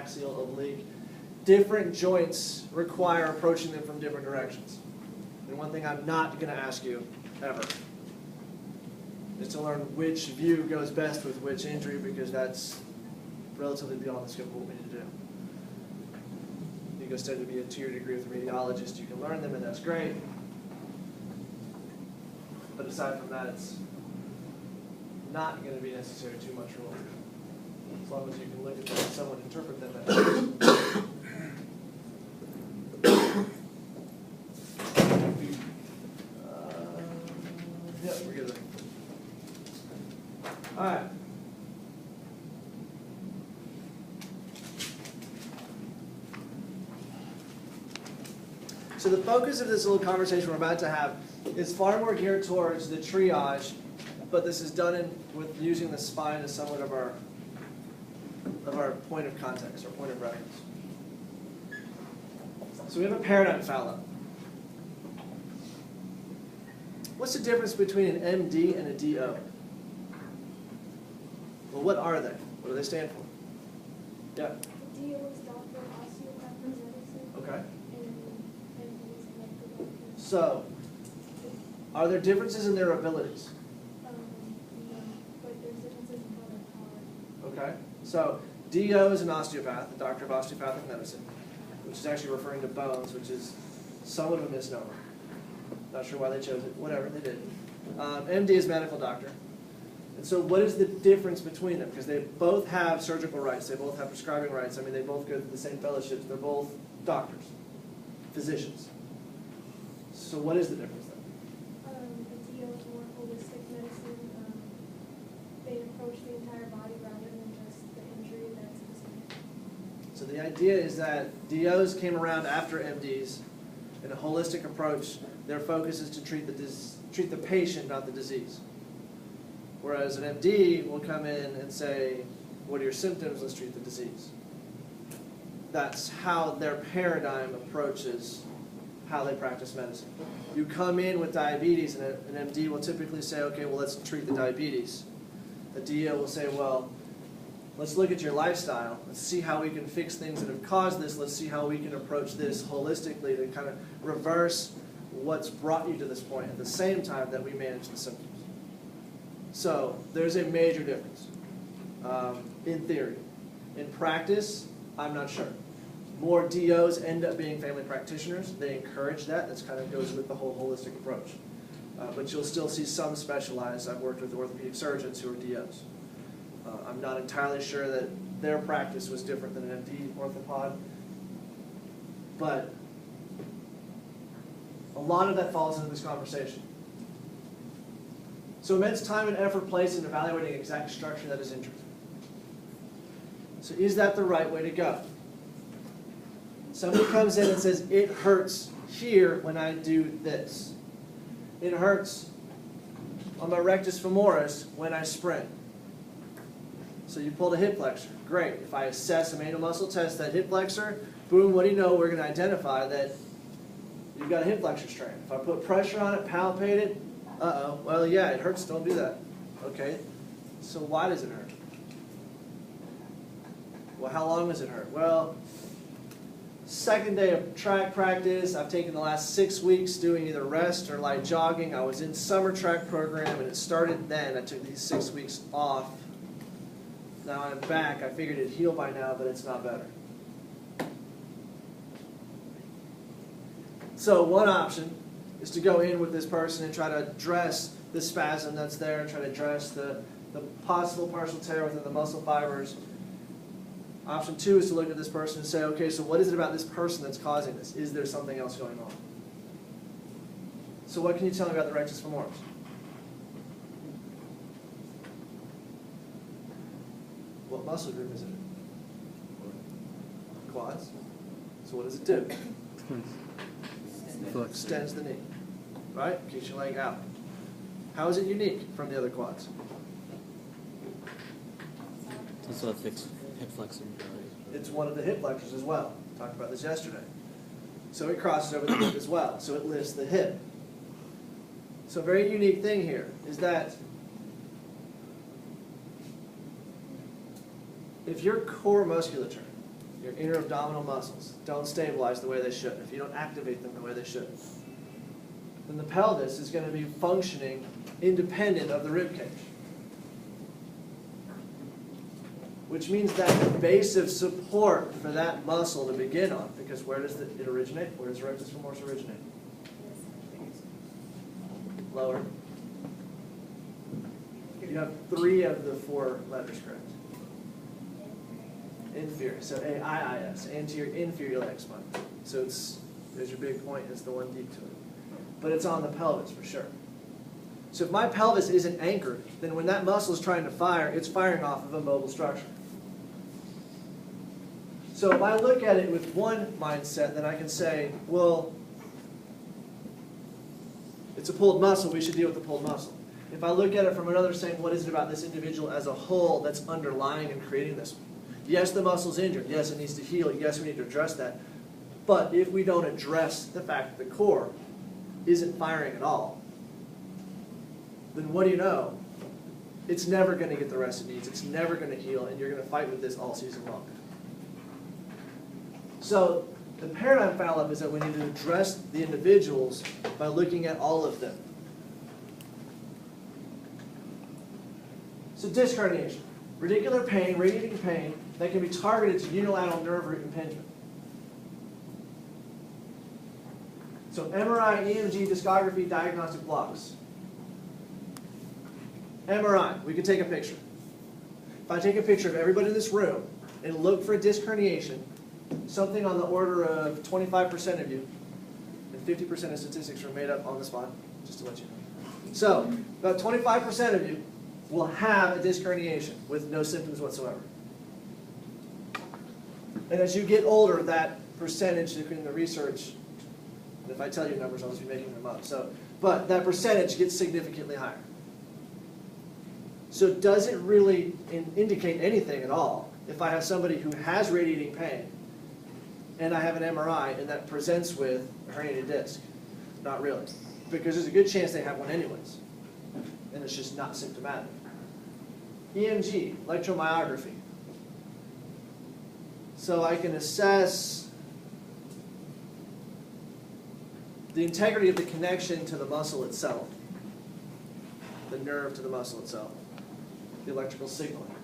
axial, oblique. Different joints require approaching them from different directions. And one thing I'm not going to ask you ever is to learn which view goes best with which injury, because that's relatively beyond the scope of what we need to do. You go study to be a 2-year degree with a radiologist, you can learn them, and that's great. But aside from that, it's not going to be necessary too much rule. As long as you can look at them and somewhat interpret them. Yeah, we're good. All right. So the focus of this little conversation we're about to have is far more geared towards the triage, but this is done with using the spine as somewhat of our point of context, or point of reference. So we have a paradigm fallout. What's the difference between an MD and a DO? Well, what are they? What do they stand for? Yeah. DO is doctor, osteopath, medicine. Okay. And MD is medical doctor. So, are there differences in their abilities? No, but there's differences in how they're powered. Okay. So, DO is an osteopath, a doctor of osteopathic medicine, which is actually referring to bones, which is somewhat of a misnomer. Not sure why they chose it. Whatever, they did. MD is medical doctor. And so what is the difference between them? Because they both have surgical rights. They both have prescribing rights. I mean, they both go through the same fellowships. They're both doctors, physicians. So what is the difference then? The DO is more holistic medicine. They approach the entire body rather than just the injury that's specific. So the idea is that DOs came around after MDs. In a holistic approach, their focus is to treat the patient, not the disease. Whereas an MD will come in and say, what are your symptoms? Let's treat the disease. That's how their paradigm approaches how they practice medicine. You come in with diabetes, and an MD will typically say, okay, well, let's treat the diabetes. The DO will say, well, let's look at your lifestyle. Let's see how we can fix things that have caused this. Let's see how we can approach this holistically to kind of reverse what's brought you to this point at the same time that we manage the symptoms. So there's a major difference in theory. In practice, I'm not sure. More DOs end up being family practitioners. They encourage that. That kind of goes with the whole holistic approach. But you'll still see some specialized. I've worked with orthopedic surgeons who are DOs. I'm not entirely sure that their practice was different than an MD orthopod, but a lot of that falls into this conversation. So immense time and effort placed in evaluating exact structure that is injured. So is that the right way to go? Somebody comes in and says, it hurts here when I do this. It hurts on my rectus femoris when I sprint. So you pulled a hip flexor. Great. If I assess a manual muscle test that hip flexor, boom, what do you know? We're going to identify that you've got a hip flexor strain. If I put pressure on it, palpate it, uh-oh, well, yeah, it hurts. Don't do that. Okay. So why does it hurt? Well, how long does it hurt? Well, second day of track practice. I've taken the last 6 weeks doing either rest or light jogging. I was in summer track program, and it started then. I took these 6 weeks off. Now I'm back. I figured it'd heal by now, but it's not better. So one option is to go in with this person and try to address the spasm that's there, and try to address the possible partial tear within the muscle fibers. Option two is to look at this person and say, okay, so what is it about this person that's causing this? Is there something else going on? So what can you tell me about the rectus femoris? What muscle group is it? Quads. So what does it do? Extends the knee. Right? Keeps your leg out. How is it unique from the other quads? It's a fixed hip flexor. It's one of the hip flexors as well. Talked about this yesterday. So it crosses over the hip as well. So it lifts the hip. So a very unique thing here is that if your core musculature, your inner abdominal muscles don't stabilize the way they should, if you don't activate them the way they should, then the pelvis is going to be functioning independent of the rib cage. Which means that the base of support for that muscle to begin on, because where does it originate? Where does rectus femoris originate? Lower. You have 3 of the 4 letters correct. Inferior. So AIIS, anterior inferior leg spine. So there's your big point, it's the one deep to it. But it's on the pelvis for sure. So if my pelvis isn't anchored, then when that muscle is trying to fire, it's firing off of a mobile structure. So if I look at it with one mindset, then I can say, well, it's a pulled muscle, we should deal with the pulled muscle. If I look at it from another, saying, what is it about this individual as a whole that's underlying and creating this? Yes, the muscle's injured. Yes, it needs to heal. Yes, we need to address that. But if we don't address the fact that the core isn't firing at all, then what do you know? It's never going to get the rest it needs. It's never going to heal, and you're going to fight with this all season long. So the paradigm foul-up is that we need to address the individuals by looking at all of them. So disc herniation, radicular pain, radiating pain that can be targeted to unilateral nerve root impingement. So MRI, EMG, discography, diagnostic blocks. MRI, we can take a picture. If I take a picture of everybody in this room and look for a disc herniation, something on the order of 25% of you, and 50% of statistics are made up on the spot, just to let you know. So, about 25% of you will have a disc herniation with no symptoms whatsoever. And as you get older, that percentage in the research, and if I tell you numbers, I'll just be making them up. But that percentage gets significantly higher. So does it really indicate anything at all if I have somebody who has radiating pain and I have an MRI and that presents with a herniated disc? Not really, because there's a good chance they have one anyways, and it's just not symptomatic. EMG, electromyography. So I can assess the integrity of the connection to the muscle itself, the nerve to the muscle itself, the electrical signaling.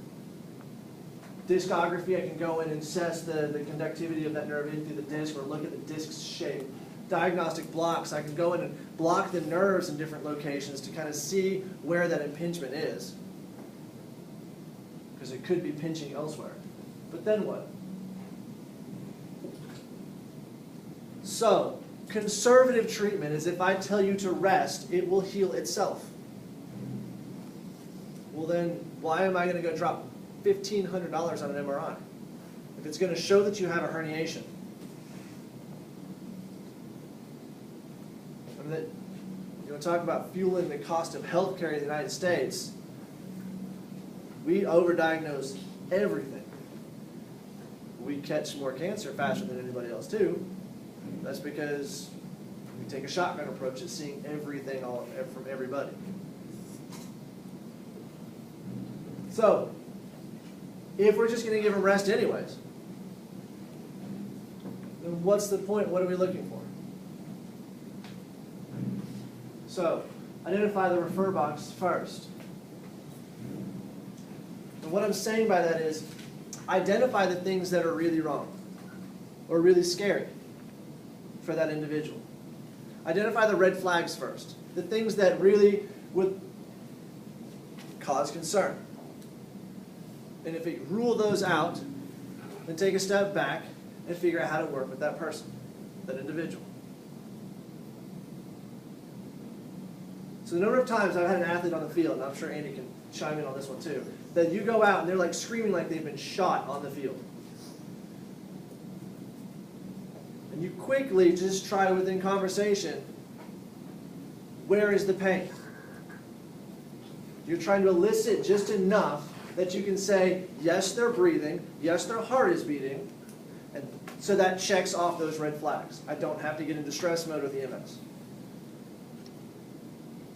Discography, I can go in and assess the conductivity of that nerve in through the disc or look at the disc's shape. Diagnostic blocks, I can go in and block the nerves in different locations to kind of see where that impingement is, because it could be pinching elsewhere. But then what? So, conservative treatment is if I tell you to rest, it will heal itself. Well then, why am I going to go drop $1,500 on an MRI if it's going to show that you have a herniation? I mean, you want to talk about fueling the cost of healthcare in the United States? We overdiagnose everything. We catch more cancer faster than anybody else too. That's because we take a shotgun approach at seeing everything from everybody. So, if we're just going to give them rest anyways, then what's the point? What are we looking for? So, identify the refer box first. And what I'm saying by that is, identify the things that are really wrong or really scary for that individual. Identify the red flags first, the things that really would cause concern. And if you rule those out, then take a step back and figure out how to work with that person, that individual. So the number of times I've had an athlete on the field, and I'm sure Andy can chime in on this one too, that you go out and they're like screaming like they've been shot on the field. And you quickly just try within conversation, where is the pain? You're trying to elicit just enough that you can say, yes, they're breathing, yes, their heart is beating, and so that checks off those red flags. I don't have to get into stress mode with EMS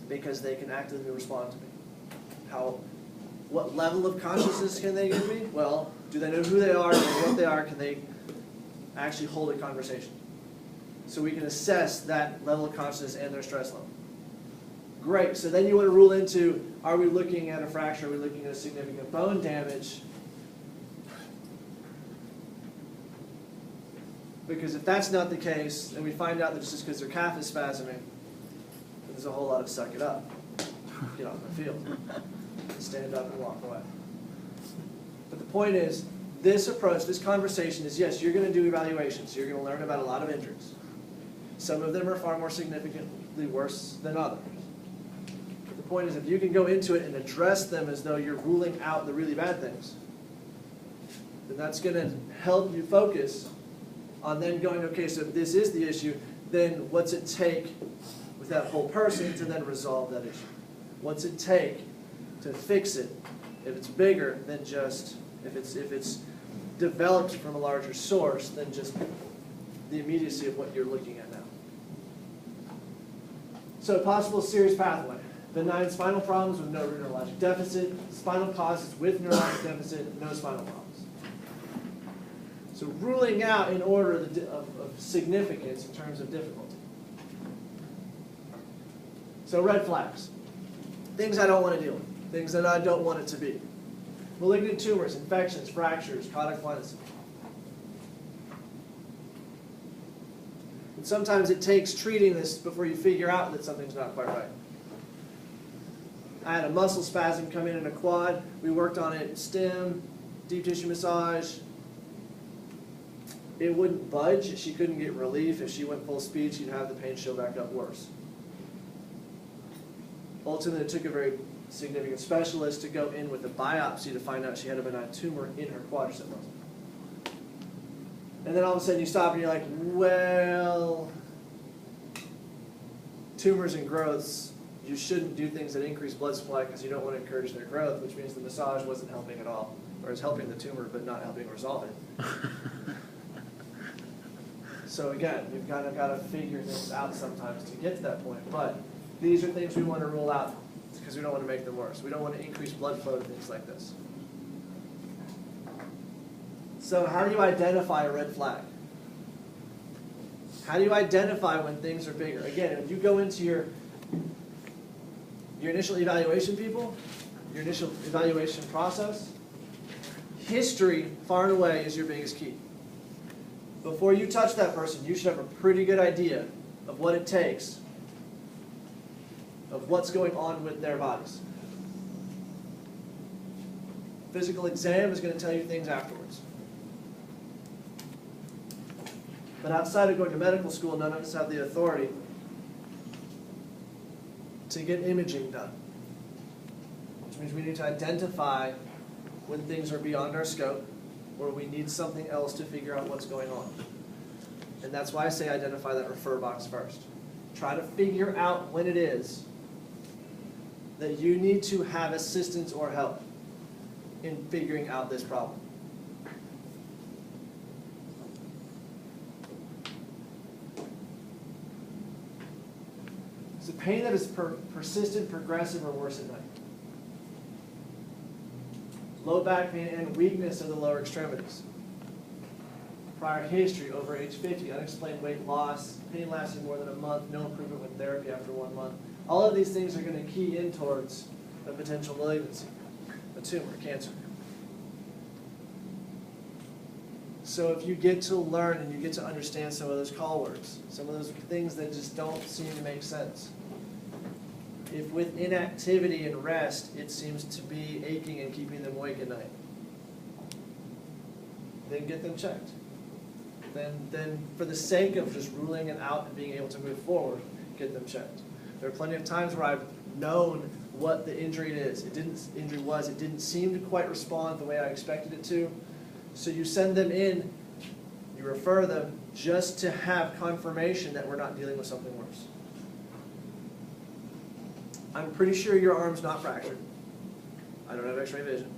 because they can actively respond to me. What level of consciousness can they give me? Well, do they know who they are, do they know what they are, can they actually hold a conversation? So we can assess that level of consciousness and their stress level. Great, so then you want to rule into, are we looking at a fracture, are we looking at a significant bone damage? Because if that's not the case, and we find out that it's just because their calf is spasming, there's a whole lot of suck it up. Get off the field. Stand up and walk away. But the point is, this approach, this conversation is, yes, you're going to do evaluations. You're going to learn about a lot of injuries. Some of them are far more significantly worse than others. But the point is, if you can go into it and address them as though you're ruling out the really bad things, then that's going to help you focus on then going, okay, so if this is the issue, then what's it take with that whole person to then resolve that issue? What's it take to fix it if it's bigger than just, if it's developed from a larger source than just the immediacy of what you're looking at now. So possible serious pathway. Benign spinal problems with no neurologic deficit. Spinal causes with neurologic deficit, no spinal problems. So ruling out in order of significance in terms of difficulty. So red flags. Things I don't want to deal with. Things that I don't want it to be. Malignant tumors, infections, fractures, chronic blindness. And sometimes it takes treating this before you figure out that something's not quite right. I had a muscle spasm come in a quad. We worked on it, stem, deep tissue massage. It wouldn't budge. She couldn't get relief. If she went full speed, she'd have the pain show back up worse. Ultimately, it took a very significant specialist to go in with a biopsy to find out she had a benign tumor in her quadricep muscle. And then all of a sudden you stop and you're like, well, tumors and growths, you shouldn't do things that increase blood supply because you don't want to encourage their growth, which means the massage wasn't helping at all, or it's helping the tumor but not helping resolve it. So again, you've got to figure things out sometimes to get to that point. But these are things we want to rule out because we don't want to make them worse. We don't want to increase blood flow to things like this. So how do you identify a red flag? How do you identify when things are bigger? Again, if you go into your initial evaluation people, your initial evaluation process, history far and away is your biggest key. Before you touch that person, you should have a pretty good idea of what it takes, of what's going on with their bodies. Physical exam is going to tell you things afterwards. But outside of going to medical school, none of us have the authority to get imaging done. Which means we need to identify when things are beyond our scope, or we need something else to figure out what's going on. And that's why I say identify that refer box first. Try to figure out when it is that you need to have assistance or help in figuring out this problem. It's a pain that is persistent, progressive, or worse at night. Low back pain and weakness of the lower extremities. Prior history, over age 50, unexplained weight loss, pain lasting more than a month, no improvement with therapy after 1 month. All of these things are going to key in towards a potential malignancy, a tumor, cancer. So if you get to learn and you get to understand some of those call words, some of those things that just don't seem to make sense. If with inactivity and rest, it seems to be aching and keeping them awake at night, then get them checked. Then for the sake of just ruling it out and being able to move forward, get them checked. There are plenty of times where I've known what the injury is. It didn't seem to quite respond the way I expected it to. So you send them in, you refer them just to have confirmation that we're not dealing with something worse. I'm pretty sure your arm's not fractured. I don't have x-ray vision.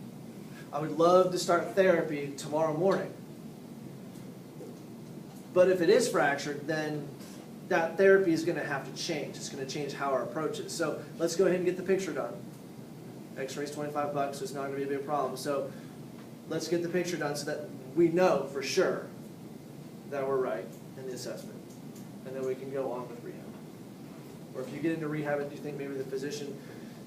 I would love to start therapy tomorrow morning. But if it is fractured, then that therapy is going to have to change. It's going to change how our approach is. So let's go ahead and get the picture done. X-ray's $25, so it's not gonna be a big problem. So let's get the picture done so that we know for sure that we're right in the assessment. And then we can go on with rehab. Or if you get into rehab and you think maybe the physician,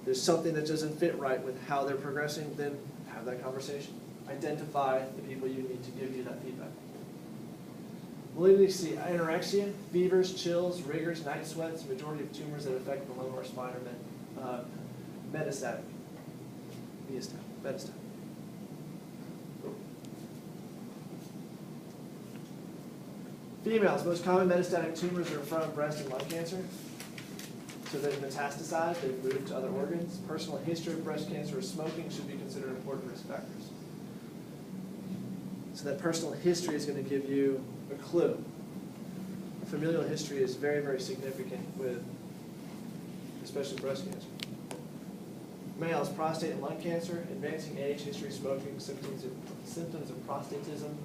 there's something that doesn't fit right with how they're progressing, then have that conversation. Identify the people you need to give you that feedback. Malignancy, anorexia, fevers, chills, rigors, night sweats, majority of tumors that affect the lumbar spine are metastatic. Metastatic. Females, most common metastatic tumors are from breast and lung cancer. So they've metastasized, they've moved to other organs. Personal history of breast cancer or smoking should be considered important risk factors. So that personal history is going to give you a clue. Familial history is very, very significant with, especially breast cancer. Males, prostate and lung cancer, advancing age, history of smoking, symptoms of prostatism.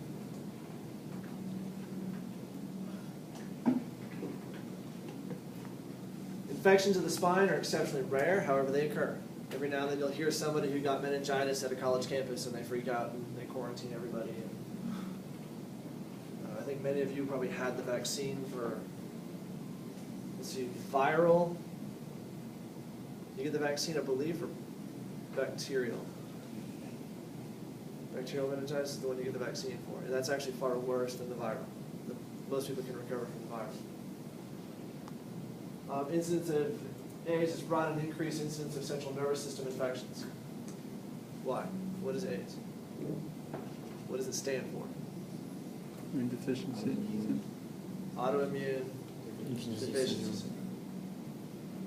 Infections of the spine are exceptionally rare, however they occur. Every now and then you'll hear somebody who got meningitis at a college campus and they freak out and they quarantine everybody. And, I think many of you probably had the vaccine for, let's see, viral. You get the vaccine, I believe, for bacterial. Bacterial meningitis is the one you get the vaccine for. And that's actually far worse than the viral. Most people can recover from the viral. Incidence of AIDS has brought an increased incidence of central nervous system infections. Why? What is AIDS? What does it stand for? Immune deficiency. Autoimmune deficiency.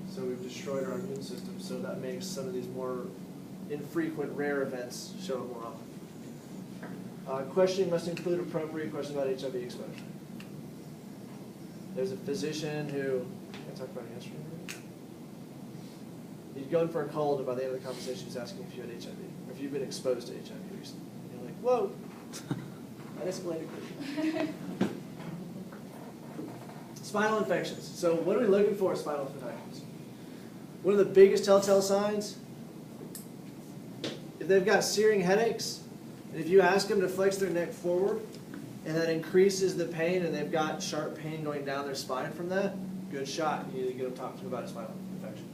So we've destroyed our immune system, so that makes some of these more infrequent, rare events show up more often. Questioning must include appropriate questions about HIV exposure. There's a physician who, I talked about it yesterday. You'd go in for a cold, and by the end of the conversation, he's asking if you had HIV, or if you've been exposed to HIV recently. And you're like, whoa, that escalated quickly. Spinal infections. So what are we looking for in spinal infections? One of the biggest telltale signs, if they've got searing headaches, and if you ask them to flex their neck forward, and that increases the pain, and they've got sharp pain going down their spine from that, good shot. You need to get them talking about a spinal infection.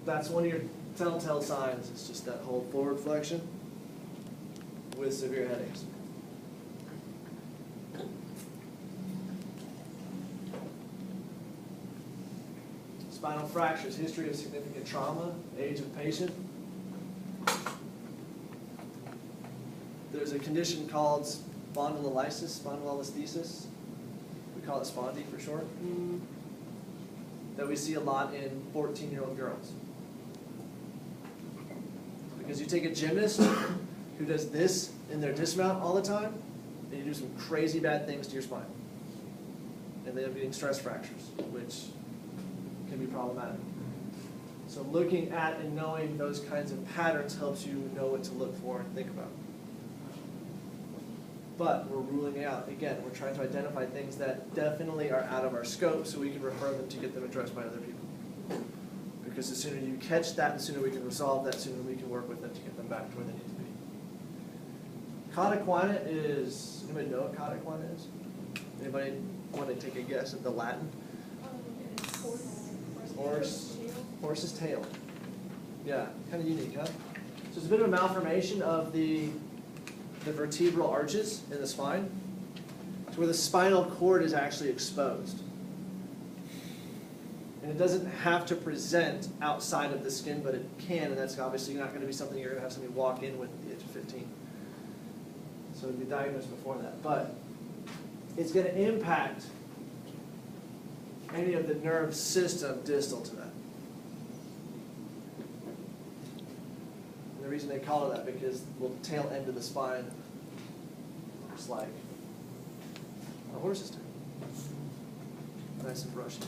That's one of your telltale signs. It's just that whole forward flexion with severe headaches. Spinal fractures, history of significant trauma, age of patient. There's a condition called spondylolisthesis. We call it spondy for short. That we see a lot in 14-year-old girls. Because you take a gymnast who does this in their dismount all the time, and you do some crazy bad things to your spine. And they end up getting stress fractures, which can be problematic. So looking at and knowing those kinds of patterns helps you know what to look for and think about. But we're ruling out, again, we're trying to identify things that definitely are out of our scope so we can refer them to get them addressed by other people. Because the sooner you catch that, the sooner we can resolve that, the sooner we can work with them to get them back to where they need to be. Cauda is, anybody know what cauda is? Anybody want to take a guess at the Latin? Horse's tail. Yeah, kind of unique, huh? So it's a bit of a malformation of the vertebral arches in the spine, to where the spinal cord is actually exposed. And it doesn't have to present outside of the skin, but it can, and that's obviously not going to be something you're going to have somebody walk in with at the age of 15. So it'd be diagnosed before that. But it's going to impact any of the nerve system distal to that. And the reason they call it that because the tail end of the spine looks like a horse's tail. Nice and brushy.